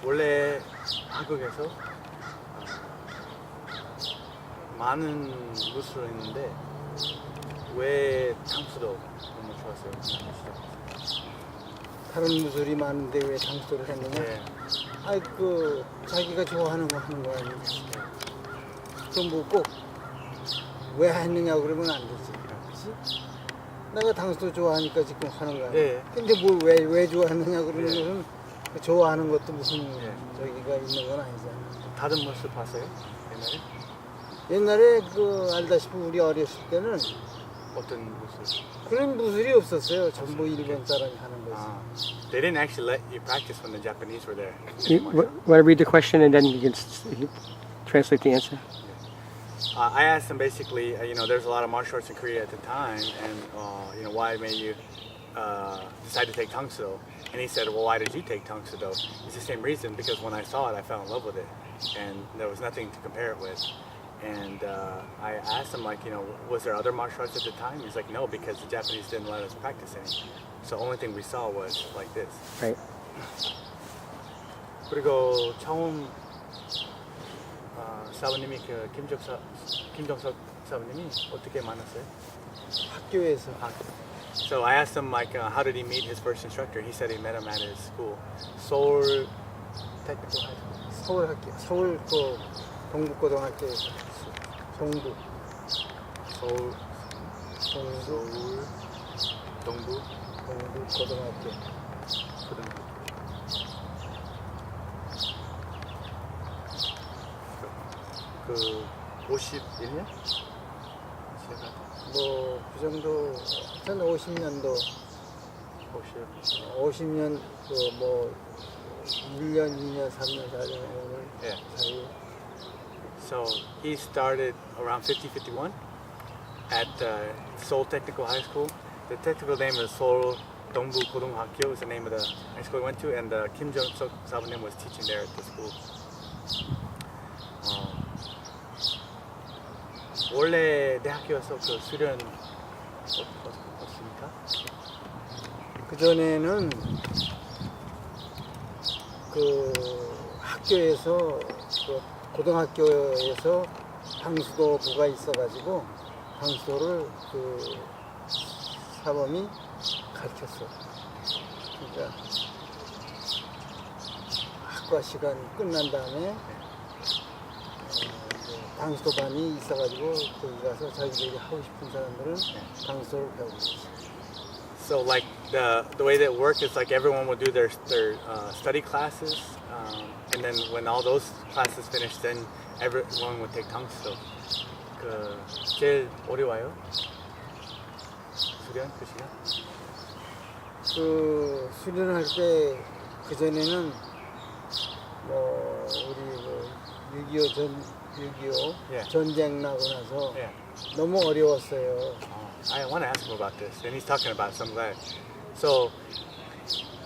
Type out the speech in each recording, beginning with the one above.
원래 한국에서 많은 무술이 있는데 왜 탕수도 너무 좋았어요? 다른 무술이 많은데 왜 탕수도를 했느냐? 네. 아이 그 자기가 좋아하는 거 하는 거 아니야? 그럼 뭐 꼭 왜 했느냐 그러면 안 되지. 그렇지? 내가 탕수도 좋아하니까 지금 하는 거야. 네. 근데 뭘 왜 좋아하느냐 그러는 것은 그 좋아하는 것도 무슨 저기가 있는 건 아니잖아. 다른 무술 봤어요? 옛날에? 옛날에 그 알다시피 우리 어렸을 때는 어떤 무술? 그런 무술이 없었어요. 전부 일본 사람이 하는 거지. They didn't actually let you practice when the Japanese were there. Want to read the question and then you can translate the answer? I asked him basically, there's a lot of martial arts in Korea at the time, and why made you decide to take Tangsudo? And he said, well, why did you take Tangsudo? It's the same reason, because when I saw it, I fell in love with it, and there was nothing to compare it with. And I asked him, was there other martial arts at the time? He's like, no, because the Japanese didn't let us practice any. So the only thing we saw was like this. Right. 그리고 처음 사부님이 그 김정석 사부님이 어떻게 만났어요? 학교에서. So I asked him how did he meet his first instructor? He said he met him at his school, Seoul Technical High School. 서울 학교, 서울 그 동북고등학교에서 동북. 서울 동부 고등학교. 그 51년? 뭐 그 정도 한 50년도 50년 그 뭐 1년, 2년, 3년, 4년 Yeah. 사이. So he started around 50-51 at Seoul Technical High School. The technical name is Seoul Dongbu Goronghakyo is the name of the high school he went to, and Kim Jong-suk Sabunim was teaching there at the school. 원래 대학교에서 그 수련 어떻습니까? 그 전에는 그 학교에서 그 고등학교에서 방수도부가 있어가지고 방수도를 그 사범이 가르쳤어. 그러니까 학과 시간 끝난 다음에 방수도반이 있어가지고 거기 가서 자기들이 하고 싶은 사람들은 방수도를 배우고 있지. So like the way that it worked is like everyone would do their study classes, and then when all those classes finished, then everyone would take Tangsudo. 그 제일 어려워요? 수련 그 시간? 그 수련할 때 그 전에는 뭐 우리 그 6.25 Yeah. 전쟁 나고 나서 Yeah. 너무 어려웠어요. I want to ask him about this, and he's talking about some of that. So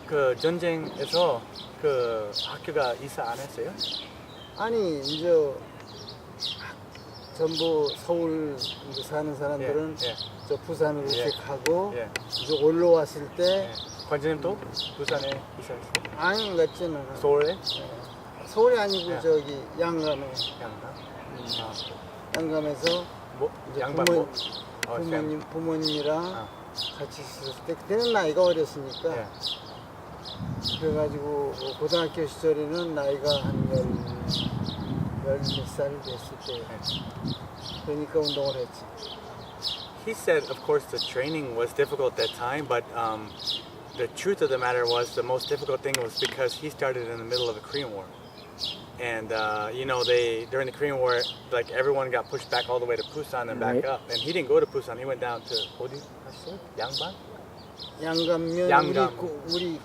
그 전쟁에서 그 학교가 이사 안 했어요? 아니 이제 전부 서울 이제 사는 사람들은 저 부산으로 이직하고 이제 올라왔을 때 관장님도 부산에 이사했어요? 아니 갔지는 서울에? 서울이 아니고 저기 양감에 양감에서 뭐? 이제 양반 부모님이랑 같이 있었을 때 그때는 나이가 어렸으니까 그래가지고 고등학교 시절에는 나이가 한 10살 됐을 때 그러니까 운동을 했지. He said, of course, the training was difficult at that time, but the truth of the matter was the most difficult thing was because he started in the middle of the Korean War. And, during the Korean War, like everyone got pushed back all the way to Busan and back up. And he didn't go to Busan, he went down to, 어디 갔어요? 양반? 양감면 양감. 우리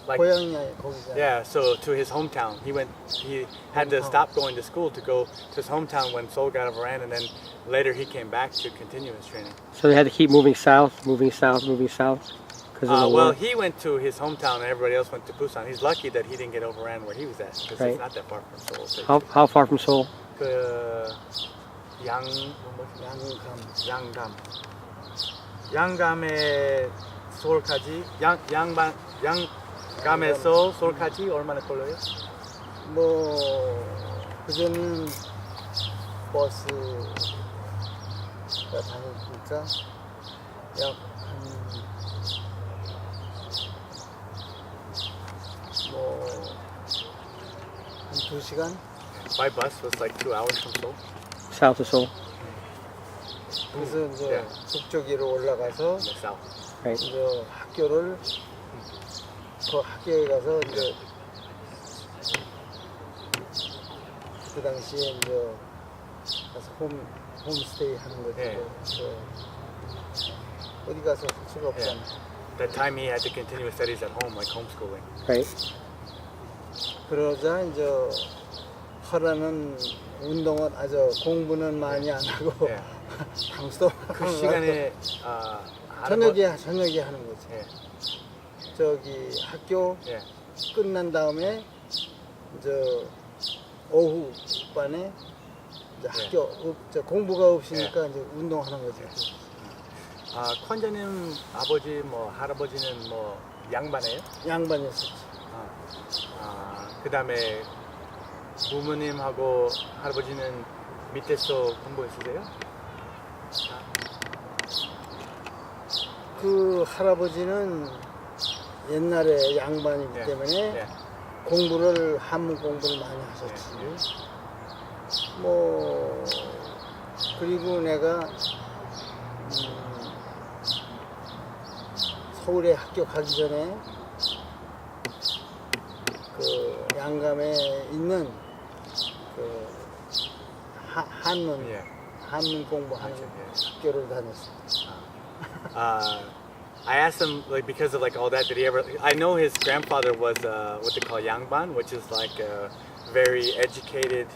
Like, 고향이야 거기가. yeah, so to his hometown. He had to stop going to school to go to his hometown when Seoul got overran, and then later he came back to continue his training. So they had to keep moving south. Because of the Well, war. he went to his hometown and everybody else went to Busan. He's lucky that he didn't get overran where he was at, because it's not that far from Seoul. How far from Seoul? 양감에 서울까지 감에서 서울까지 얼마나 걸려요? 뭐 그전은 버스가 다니니까 약 한 2시간? By bus was like 2 hours from Seoul. South of Seoul. 그래서 이제 네. 북쪽으로 올라가서 In the south. Right. 이제 학교를 그 학교에 가서 이제 그 당시에 이제 가서 홈스테이 하는 거지. 네. 어디 가서 할 수가 없잖아. That time he had to continue his studies at home, like homeschooling. Right. 그러자 이제 하라는 운동은 공부는 많이 안 하고 네. 당수도 그 시간에 저녁에 하는 거지. 예. 저기 학교 예. 끝난 다음에 이제 오후 반에 이제 학교 공부가 없으니까 이제 운동하는 거지. 콘자님 아버지 뭐 할아버지는 뭐 양반이에요? 양반이었었지. 그다음에 부모님하고 할아버지는 밑에서 공부했으세요? 그 할아버지는 옛날에 양반이기 네. 때문에 네. 공부를 한문 공부를 많이 하셨지. 뭐 그리고 내가 서울에 학교 가기 전에 그 양감에 있는 그 한문 예. 한문 공부하는 학교를 다녔어. I asked him, like, because of like all that, did he ever? I know his grandfather was what they call yangban, which is like a very educated,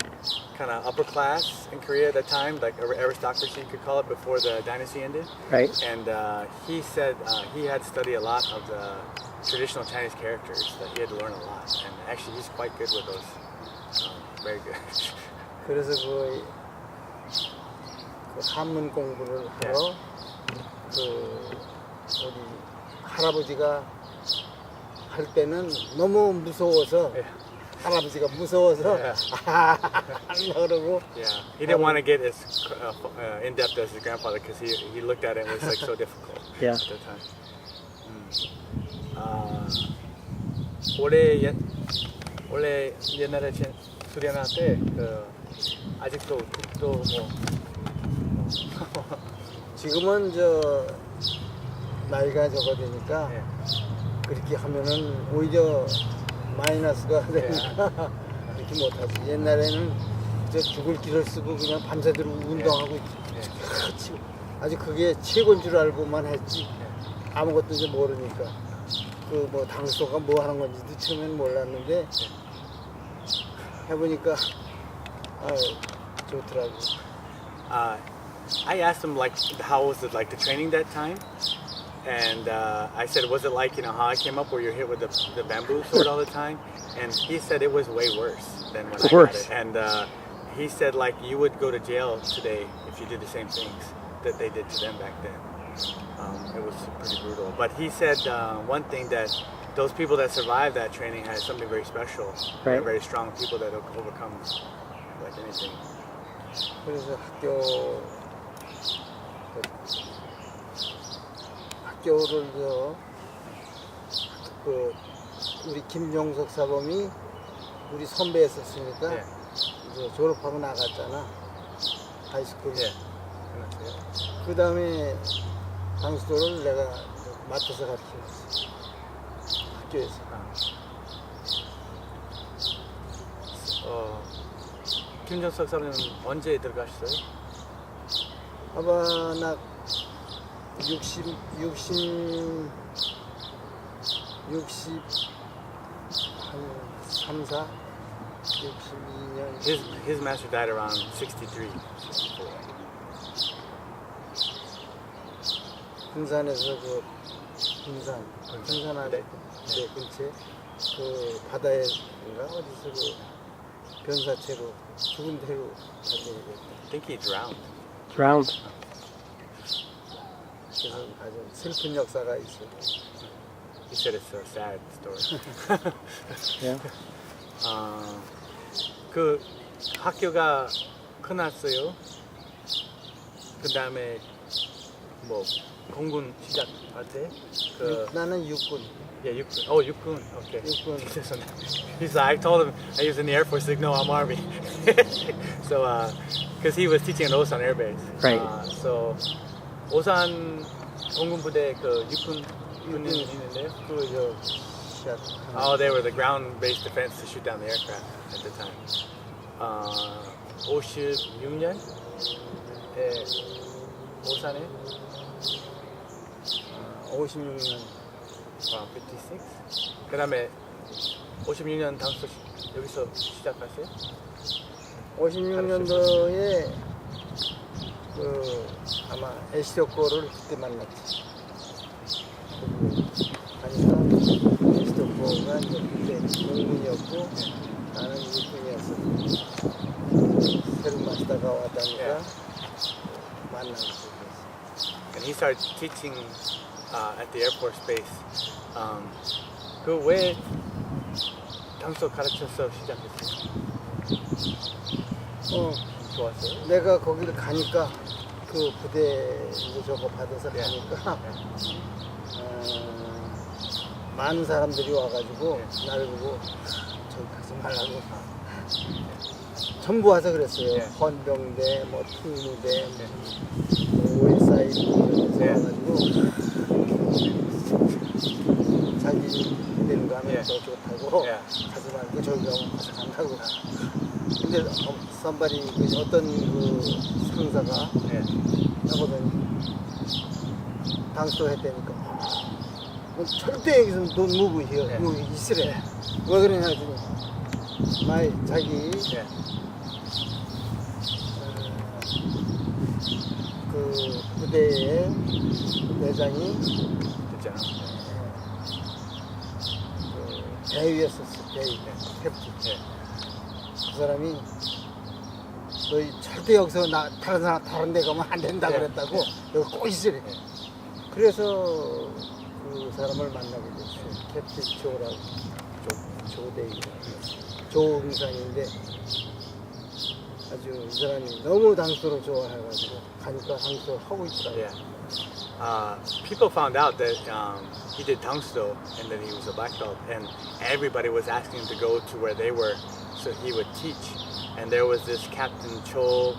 kind of upper class in Korea at the time, like aristocracy you could call it before the dynasty ended. Right. And he said he had studied a lot of the traditional Chinese characters, that he had to learn a lot, and actually he's quite good with those. Very good. 그래서 그 한문 공부를 하러 그 우리 할아버지가 할 때는 너무 무서워서 할아버지가 무서워서 안 그러고 Yeah, he didn't want to get as in depth as his grandfather because he looked at it and it was like so difficult Yeah. at the time. 원래 옛날에 수련할 때 아직도 국도 뭐 지금은 나이가 적어지니까 그렇게 하면은 오히려 마이너스가 되니까 그렇게 못하지. 옛날에는 죽을 길을 쓰고 그냥 밤새도록 운동하고 아주 그게 최고인 줄 알고만 했지. 아무것도 이제 모르니까 그 뭐 당소가 뭐 하는 건지도 처음엔 몰랐는데 해보니까 좋더라고. I asked him like how was it like the training that time, and I said was it like how I came up where you're hit with the bamboo sword all the time, and he said it was way worse than when I got it, and he said like you would go to jail today if you did the same things that they did to them back then. It was pretty brutal, but he said one thing that those people that survived that training had something very special. They're very strong people that overcome like anything. 그래서 학교를 그 우리 김종석 사범이 우리 선배였었으니까 이제 졸업하고 나갔잖아 하이스쿨. 그 다음에 당수도를 내가 맡아서 가르쳤어 학교에서. 김정석 사람은 언제 들어가셨어요? 아마 나 3, 4, 62년. His master died around 63, 64. 군산에서 그 군산 아래 근처에 그 바다에인가 어디서 그 변사체로 죽은 대로 가지고 I think he drowned. Drowned. 그래서 아주 슬픈 역사가 있어요. He said it's a sad story. Yeah. 그 학교가 끝났어요. 그 다음에 뭐 공군 시작할 때 나는 육군. Yeah, 육군. Oh, 육군. Okay. 육군. He's like, I told him I was in the Air Force. He's like, no, I'm Army. So, because he was teaching at Osan Air Base. Right. So, 오산 공군부대 그 육군이 있는데요. Oh, they were the ground-based defense to shoot down the aircraft at the time. 56년에 오산에 56년. 56. 그 다음에 56년 당초 여기서 시작했어요? 56년도에 그 아마 에시도코를 그때 만났지. 가니까 에시도코가 이제 그때 공군이었고 나는 육군이었어. 새로 마시다가 왔다니까 만났지. And he started teaching at the Air Force Base. 그 왜 당초 가르쳐서 시작했어요? 좋았어요? 내가 거기를 가니까 그 부대 이제 저거 받아서 가니까 많은 사람들이 와가지고 나를 보고 저기 가지 말라고 전부 와서 그랬어요. 헌병대, 뭐 특무대, OSI 이런 데서 와가지고 자기 부대로 가면 더 좋다고 가지 말고 저기 가면 가서 간다고. 근데 somebody 어떤 그 상사가 하거든요. 당소 했다니까 절대 여기서 don't move here. 여기 있으래. 왜 그러냐 했더니 자기 그 부대의 대장이 됐잖아. 그 대위였었어. 대위 캡틴. 그 사람이 너희 절대 여기서 다른 데 가면 안 된다 그랬다고 여기 꼭 있으래. 그래서 그 사람을 만나게 됐어요. 캡틴 조라고 조대위라고 조응상인데 아주 이 사람이 너무 당소를 좋아해가지고 가니까 당소 하고 있더라고요. People found out that he did Tangso and that he was a black belt, and everybody was asking him to go to where they were so he would teach. And there was this Captain Cho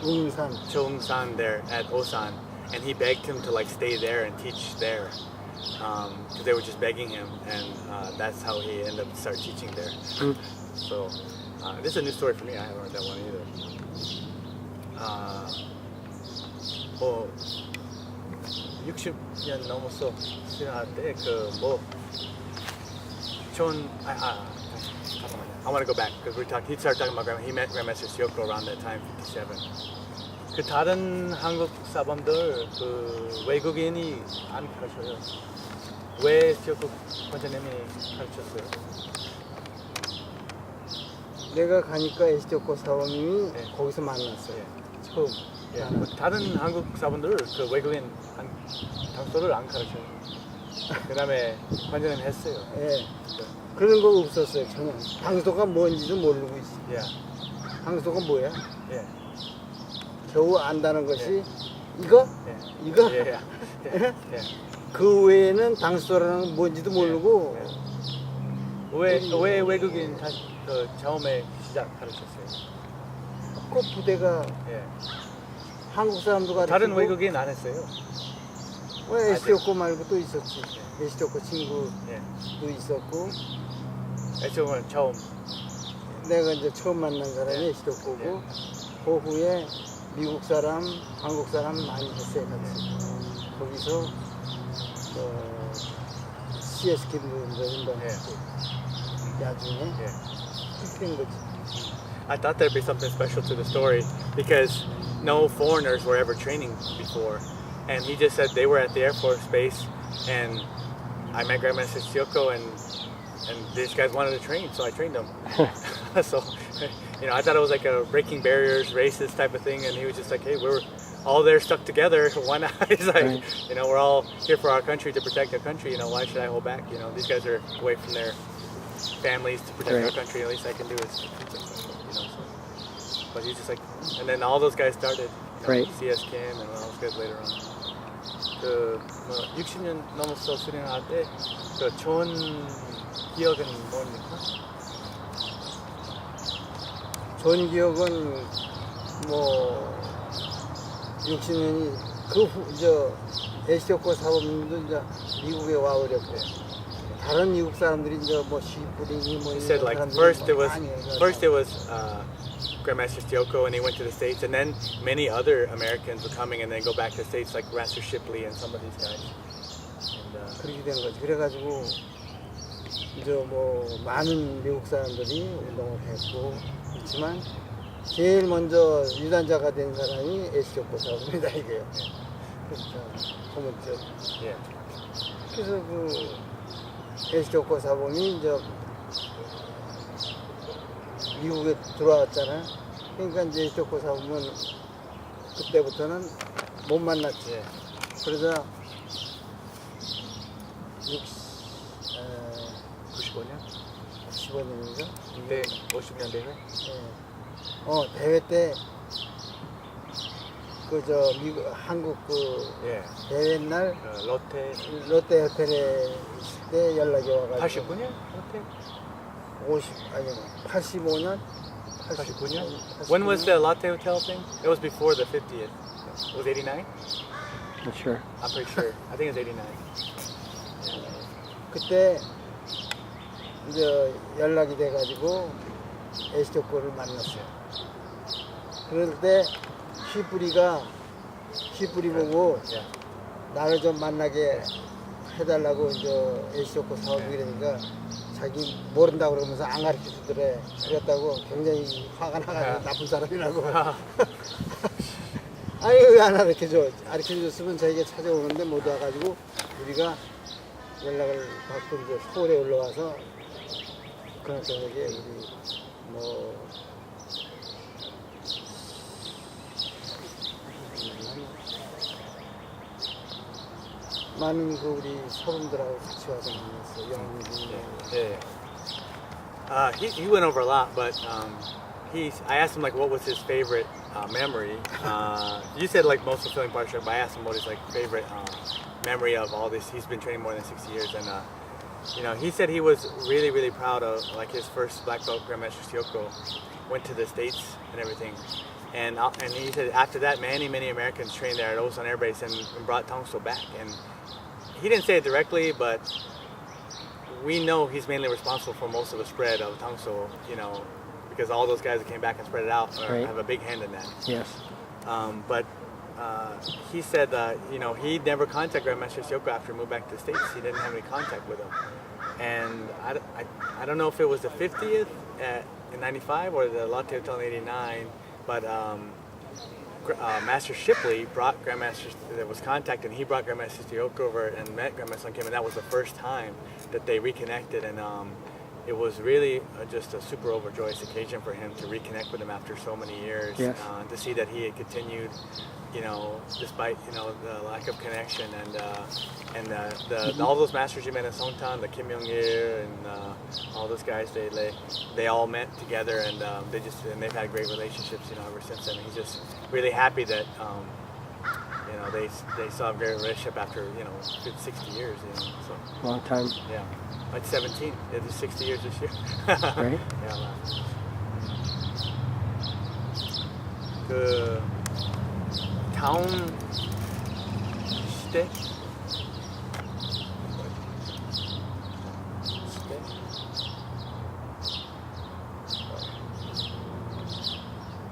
Ung-san there at Osan, and he begged him to like stay there and teach there because they were just begging him, and that's how he ended up start teaching there. So this is a new story for me. I haven't heard that one either. 뭐 60년 넘었어 지나갈 때그뭐 잠깐만요. I want to go back because he started talking about he met Grandmaster Sioko around that time, 57. 그 다른 한국 사범들 그 외국인이 안 가르쳐요. 왜 시오코 관장님이 가르쳤어요? 내가 가니까 에시도코 사범님이 거기서 만났어요. 처음. 다른 한국 사범들 그 외국인 당소를 안 가르쳐요. 그 다음에 관장님 했어요. 그런 거 없었어요. 전혀. 당소가 뭔지도 모르고 있어. 당소가 뭐야? 겨우 안다는 것이 이거? 이거? 그 외에는 당소라는 뭔지도 모르고. 왜 외국인 그 처음에 시작 가르쳤어요? 그 부대가 한국 사람도 가르치고 다른 외국인 안 했어요? 왜 에시도코 말고 또 있었지. 에시도코 친구도 있었고. 에시도코는 처음. 내가 이제 처음 만난 사람이 에시도코고 그 후에 미국 사람, 한국 사람 많이 했어요 같이. 거기서 CSK 분들은 나중에 된 거지. I thought there'd be something special to the story because no foreigners were ever training before, and he just said they were at the Air Force Base, and I met Grandmaster Sioko, and these guys wanted to train, so I trained them. So, I thought it was like a breaking barriers, racist type of thing, and he was just like, hey, all they're stuck together. Why not? It's like, Right. you know, we're all here for our country to protect our country. You know, why should I hold back? You know, these guys are away from their families to protect Right. our country. The least I can do is, you know. So. But he's just like, and then all those guys started. You know, Right. CS Kim and all those guys later on. 그 60년 넘었어 수련할 때 그 좋은 기억은 뭡니까? 좋은 기억은 뭐 60년이 에시오코 사범님도 이제 미국에 와버렸고 다른 미국 사람들이 이제 뭐 시프링이 뭐 He 이런 said like 사람들이 많이 해가지고 first it was Grandmaster Steelco and he went to the States, and then many other Americans were coming and then go back to the States like Master Shipley and some of these guys. And, 그렇게 된 거지. 그래가지고 이제 뭐 많은 미국 사람들이 운동을 했고 있지만 제일 먼저 유단자가 된 사람이 에시오코 사범입니다 이게요. 그렇죠. yeah. 그래서 그 에시오코 사범이 이제 미국에 들어왔잖아요. 그러니까 이제 에시오코 사범은 그때부터는 못 만났지. Yeah. 그러자 95년? 95년인가? 그때 50년 대회? 대회 때 그저 미국 한국 그 예. 대회 날 롯데 호텔에 있을 때 연락이 와가지고 89년? 롯데? 85년? 89년? When was the Lotte Hotel thing? It was before the 50th. It was 89? Not sure. I'm pretty sure. I think it was 89. 그때 이제 연락이 돼가지고 에시오코를 만났어요. 그럴 때 시뿌리 보고 Yeah. 나를 좀 만나게 해달라고 이제 에시오코 사업이 그러니까 자기 모른다고 그러면서 안 가르쳐 주더래. 그랬다고 굉장히 화가 나가지고 나쁜 사람이라고. 아니 왜 안 가르쳐줘? 가르쳐줬으면 자기가 찾아오는데 못 와가지고 우리가 연락을 받고 이제 서울에 올라와서 그날 저녁에 우리 뭐 많은 그 우리 서른들하고 같이 와서 만났어. 영국이. Yeah. He went over a lot, but I asked him like what was his favorite memory. You said like most fulfilling part of the trip, but I asked him what his like favorite memory of all this. He's been training more than 60 years, and you know, he said he was really, really proud of like his first black belt Grandmaster Steelco. Went to the States and everything, and he said after that, many Americans trained there at Osan Air Base and brought Tongso back. And he didn't say it directly, but we know he's mainly responsible for most of the spread of Tongso. You know, because all those guys that came back and spread it out Right. have a big hand in that. Yes. But he said you know, he never contacted Grandmaster Steelco after he moved back to the States. He didn't have any contact with him. And I don't know if it was the 50th in 95 or the Lotte Hotel in 89, but Master Shipley brought Grandmaster, there was contact, and he brought Grandmaster Steelco over and met Grandmaster Kim, and that was the first time that they reconnected. And it was really just a super overjoyous occasion for him to reconnect with him after so many years. Yes. To see that he had continued, you know, despite, you know, the lack of connection, and all those masters you met in Songtan, the Kim Young-il and all those guys, they all met together, and they've had great relationships, you know, ever since then. He's just really happy that you know, they saw a great relationship after, you know, 60 years, you know. So Long time. yeah, like 17. It is 60 years this year. Right. Yeah. Wow. 그 다음 시대?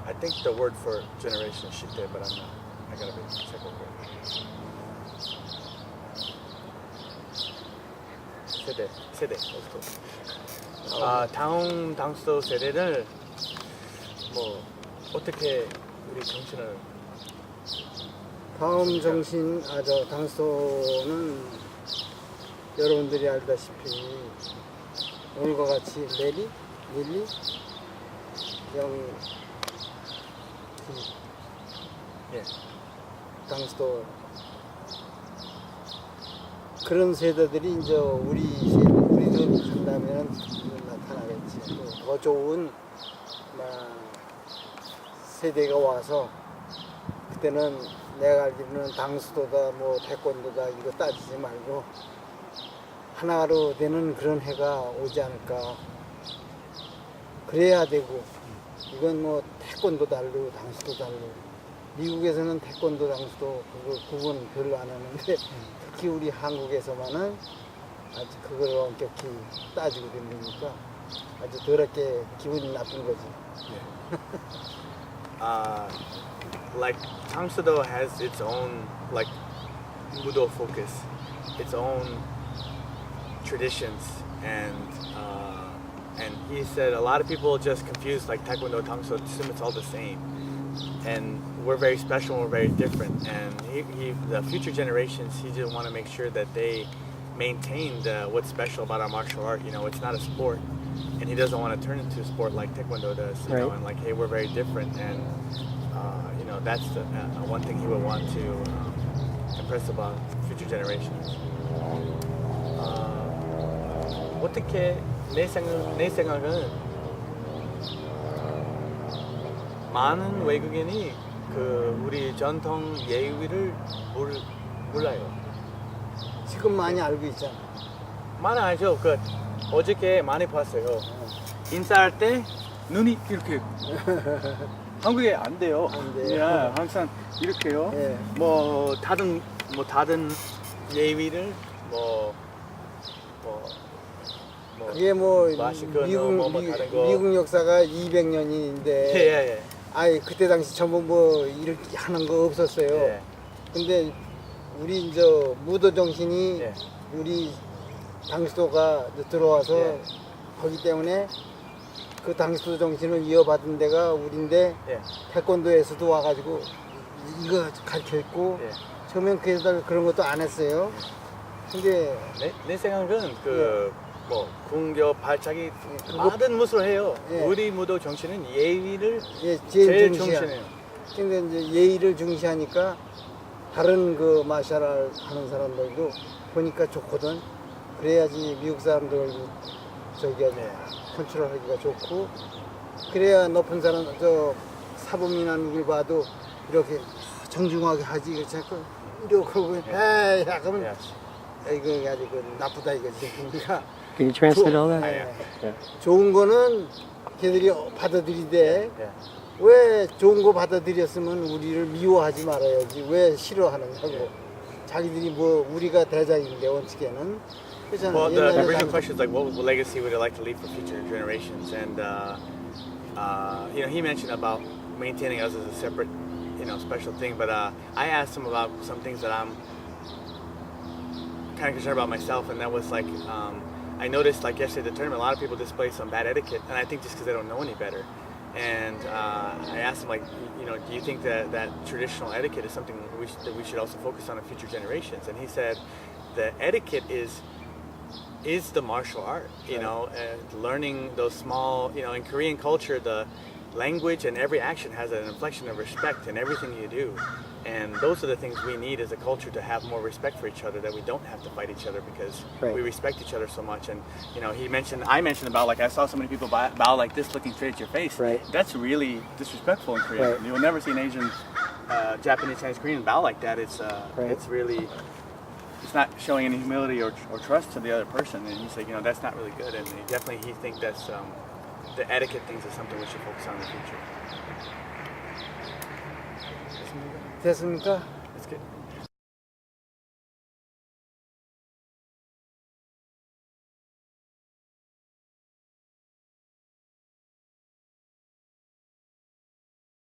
I think the word for generation is shite, but I'm not. I gotta check real quick. 세대. 다음 당수 세대를 뭐 어떻게 우리 정신을 다음 정신, 당소는 여러분들이 알다시피 오늘과 같이 릴리, 예. 당수도 그런 세대들이 이제 우리도 간다면 나타나겠지. 또 더 좋은 세대가 와서 그때는 내가 알기로는 당수도다 뭐 태권도다 이거 따지지 말고 하나로 되는 그런 해가 오지 않을까. 그래야 되고 이건 뭐 태권도 달로 당수도 달로 미국에서는 태권도 당수도 그거 구분 별로 안 하는데 특히 우리 한국에서만은 아주 그걸 엄격히 따지고 된다니까 아주 더럽게 기분이 나쁜 거지. Like Tang-Soo-Do has its own like Mudo focus, its own traditions, and he said a lot of people just confuse like Taekwondo, Tang-Soo, assume it's all the same, and we're very special, we're very different, and the future generations, he just want to make sure that they maintain what's special about our martial art. You know, it's not a sport, and he doesn't want to turn it into a sport like Taekwondo does. You know, and like, hey, we're very different, and you know, that's the one thing he would want to impress about future generations. 어떻게 내 생각은 많은 외국인이 그 우리 전통 예의를 몰라요. 지금 많이 알고 있잖아. 많이 알죠. 그 어저께 많이 봤어요. 인사할 때 눈이 이렇게. 한국에 안 돼요. 안 돼요. 그냥 항상 이렇게요. 예. 뭐 다른 예의를 그게 뭐 마시거나 다른 거. 미국 역사가 200년인데 예. 아예 그때 당시 전부 뭐 이렇게 하는 거 없었어요. 예. 근데 우리 이제 무도 정신이 예. 우리 당수도가 들어와서 예. 거기 때문에 그 당수도 정신을 이어받은 데가 우리인데 예. 태권도에서도 와가지고 이거 가르쳐있고 예. 처음엔 그런 것도 안 했어요. 근데 내 생각은 뭐 공격 발차기 그거- 많은 무술 해요. 예. 우리 무도 정신은 예의를 예, 제일 중시해요. 중시해요. 근데 이제 예의를 중시하니까 다른 그 마샬을 하는 사람들도 보니까 좋거든. 그래야지 미국 사람들 저기 아주 컨트롤하기가 좋고 그래야 높은 사람 저 사범이나 누굴 봐도 이렇게 정중하게 하지. 그렇지 않고 이렇게 하고 에이 그러면 이거 아주 그 나쁘다 이거지. 그러니까 Can you translate all that? 예. 좋은 거는 걔들이 받아들이되 예. 왜 좋은 거 받아들였으면 우리를 미워하지 말아야지 왜 싫어하느냐고. 자기들이 뭐 우리가 대장인데 원칙에는 그렇잖아. Well, the 옛날에 original 당- question is like, what legacy would you like to leave for future generations? And you know, he mentioned about maintaining us as a separate, you know, special thing. But I asked him about some things that I'm kind of concerned about myself, and that was like, I noticed like yesterday at the tournament, a lot of people display some bad etiquette, and I think just because they don't know any better. And I asked him, like, you know, do you think that traditional etiquette is something that we should also focus on in future generations? And he said, the etiquette is the martial art, you know, learning those small, you know, in Korean culture, the language and every action has an inflection of respect in everything you do. And those are the things we need as a culture to have more respect for each other, that we don't have to fight each other because we respect each other so much. And, you know, I mentioned about, like, I saw so many people bow like this, looking straight at your face. Right. That's really disrespectful in Korea. Right. You'll never see an Asian, Japanese, Chinese, Korean bow like that. It's really, it's not showing any humility or trust to the other person. And he's like, you know, that's not really good. And he thinks that's, the etiquette things is something we should focus on in the future. 됐습니까? That's good.